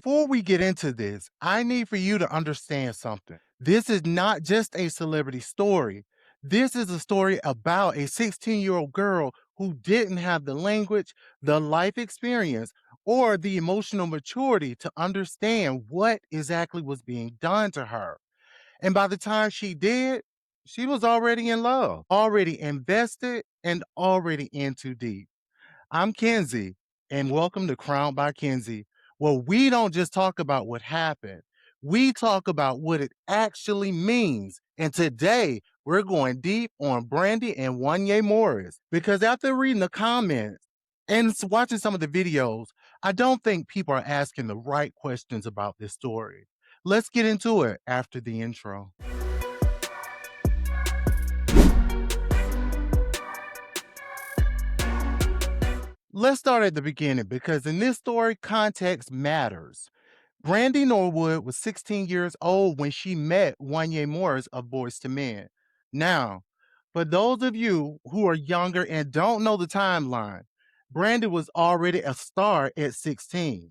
Before we get into this, I need for you to understand something. This is not just a celebrity story. This is a story about a 16-year-old girl who didn't have the language, the life experience, or the emotional maturity to understand what exactly was being done to her. And by the time she did, she was already in love, already invested, and already in too deep. I'm Kenzie, and welcome to Crowned by Kenzie, where we don't just talk about what happened, we talk about what it actually means. And today, we're going deep on Brandy and Wanya Morris, because after reading the comments and watching some of the videos, I don't think people are asking the right questions about this story. Let's get into it after the intro. Let's start at the beginning because in this story, context matters. Brandy Norwood was 16 years old when she met Wanya Morris of Boys to Men. Now, for those of you who are younger and don't know the timeline, Brandy was already a star at 16.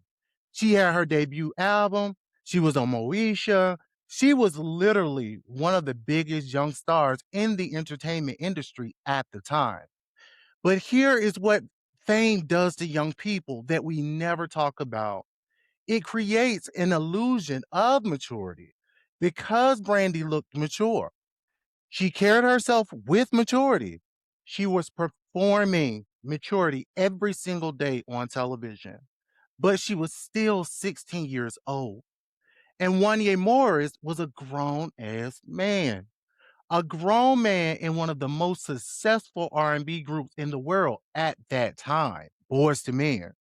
She had her debut album, she was on Moesha, she was literally one of the biggest young stars in the entertainment industry at the time. But here is what fame does to young people that we never talk about. It creates an illusion of maturity because Brandy looked mature. She carried herself with maturity. She was performing maturity every single day on television, but she was still 16 years old. And Wanya Morris was a grown ass man, a grown man in one of the most successful R&B groups in the world at that time, Boys to Men,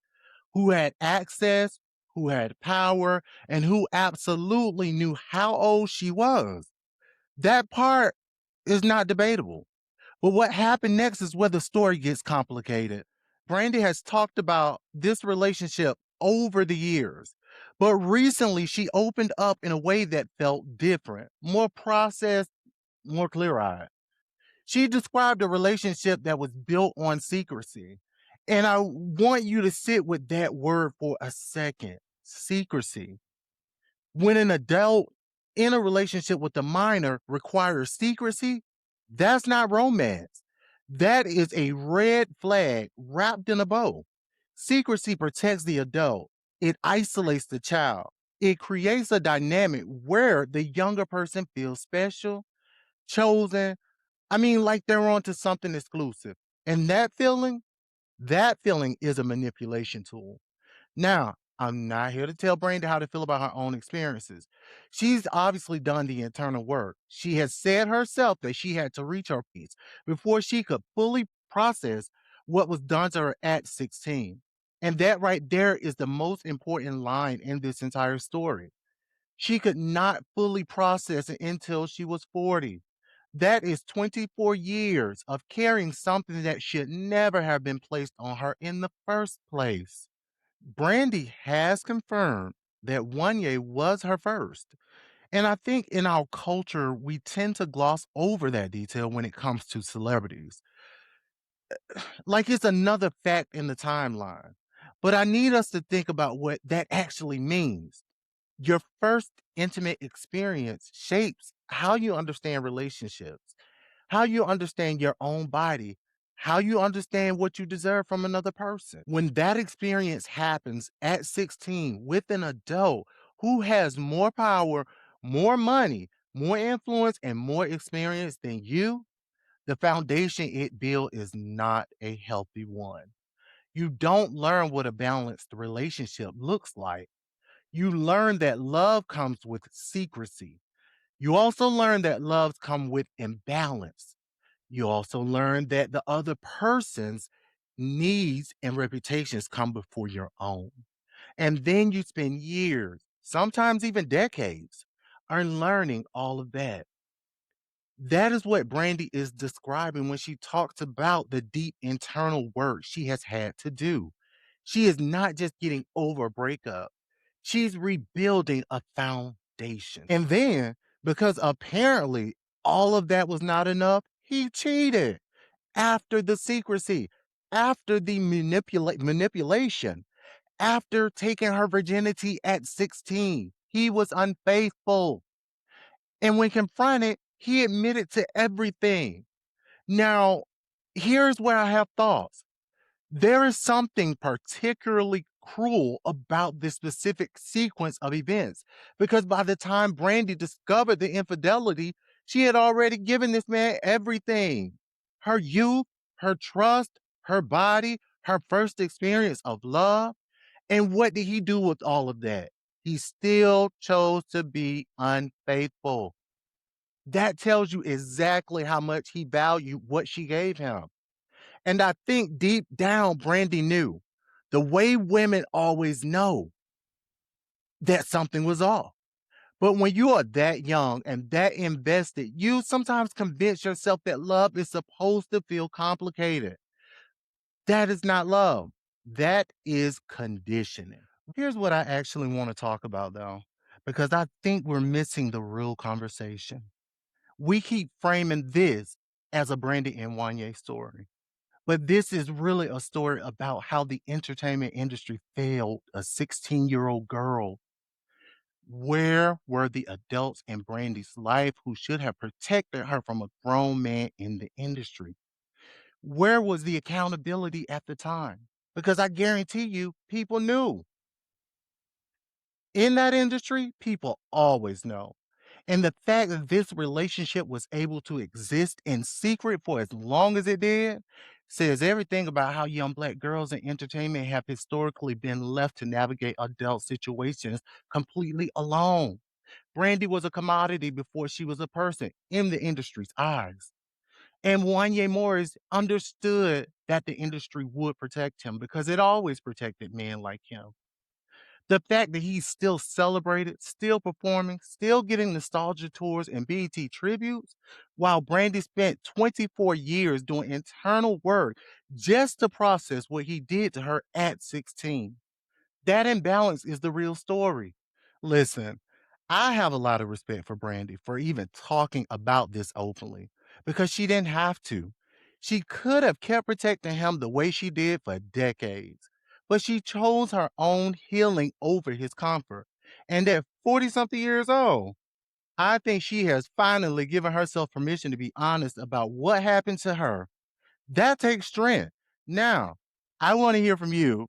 who had access, who had power, and who absolutely knew how old she was. That part is not debatable. But what happened next is where the story gets complicated. Brandy has talked about this relationship over the years, but recently she opened up in a way that felt different, more processed, more clear eyed. She described a relationship that was built on secrecy. And I want you to sit with that word for a second, secrecy. When an adult in a relationship with a minor requires secrecy, that's not romance. That is a red flag wrapped in a bow. Secrecy protects the adult, it isolates the child. It creates a dynamic where the younger person feels special, chosen, like they're onto something exclusive. And that feeling is a manipulation tool. Now, I'm not here to tell Brenda how to feel about her own experiences. She's obviously done the internal work. She has said herself that she had to reach her peace before she could fully process what was done to her at 16. And that right there is the most important line in this entire story. She could not fully process it until she was 40. That is 24 years of carrying something that should never have been placed on her in the first place. Brandy has confirmed that Wanye was her first. And I think in our culture, we tend to gloss over that detail when it comes to celebrities. Like it's another fact in the timeline. But I need us to think about what that actually means. Your first intimate experience shapes how you understand relationships, how you understand your own body, how you understand what you deserve from another person. When that experience happens at 16 with an adult who has more power, more money, more influence, and more experience than you, the foundation it builds is not a healthy one. You don't learn what a balanced relationship looks like. You learn that love comes with secrecy. You also learn that loves come with imbalance. You also learn that the other person's needs and reputations come before your own. And then you spend years, sometimes even decades, unlearning all of that. That is what Brandy is describing when she talks about the deep internal work she has had to do. She is not just getting over a breakup, she's rebuilding a foundation. And then, because apparently all of that was not enough, he cheated after the secrecy, after the manipulation, after taking her virginity at 16. He was unfaithful. And when confronted, he admitted to everything. Now, here's where I have thoughts. There is something particularly cruel about this specific sequence of events because by the time Brandy discovered the infidelity, she had already given this man everything: her youth, her trust, her body, her first experience of love. And what did he do with all of that? He still chose to be unfaithful. That tells you exactly how much he valued what she gave him. And I think deep down, Brandy knew the way women always know that something was off. But when you are that young and that invested, you sometimes convince yourself that love is supposed to feel complicated. That is not love. That is conditioning. Here's what I actually want to talk about, though, because I think we're missing the real conversation. We keep framing this as a Brandy and Wanya story. But this is really a story about how the entertainment industry failed a 16-year-old girl. Where were the adults in Brandy's life who should have protected her from a grown man in the industry? Where was the accountability at the time? Because I guarantee you, people knew. In that industry, people always know. And the fact that this relationship was able to exist in secret for as long as it did says everything about how young Black girls in entertainment have historically been left to navigate adult situations completely alone. Brandy was a commodity before she was a person in the industry's eyes. And Wanye Morris understood that the industry would protect him because it always protected men like him. The fact that he's still celebrated, still performing, still getting nostalgia tours and BET tributes, while Brandy spent 24 years doing internal work just to process what he did to her at 16. That imbalance is the real story. Listen, I have a lot of respect for Brandy for even talking about this openly because she didn't have to. She could have kept protecting him the way she did for decades, but she chose her own healing over his comfort. And at 40 something years old, I think she has finally given herself permission to be honest about what happened to her. That takes strength. Now, I want to hear from you.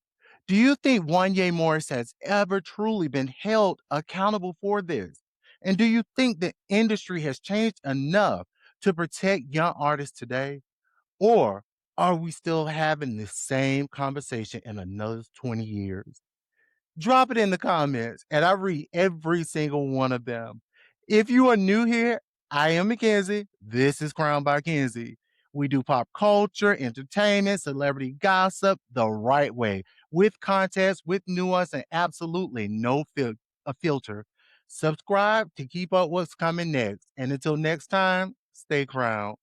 Do you think Wanye Morris has ever truly been held accountable for this? And do you think the industry has changed enough to protect young artists today? Or are we still having the same conversation in another 20 years? Drop it in the comments, and I read every single one of them. If you are new here, I am Mackenzie. This is Crown by Kenzie. We do pop culture, entertainment, celebrity gossip the right way, with context, with nuance, and absolutely no a filter. Subscribe to keep up what's coming next. And until next time, stay crowned.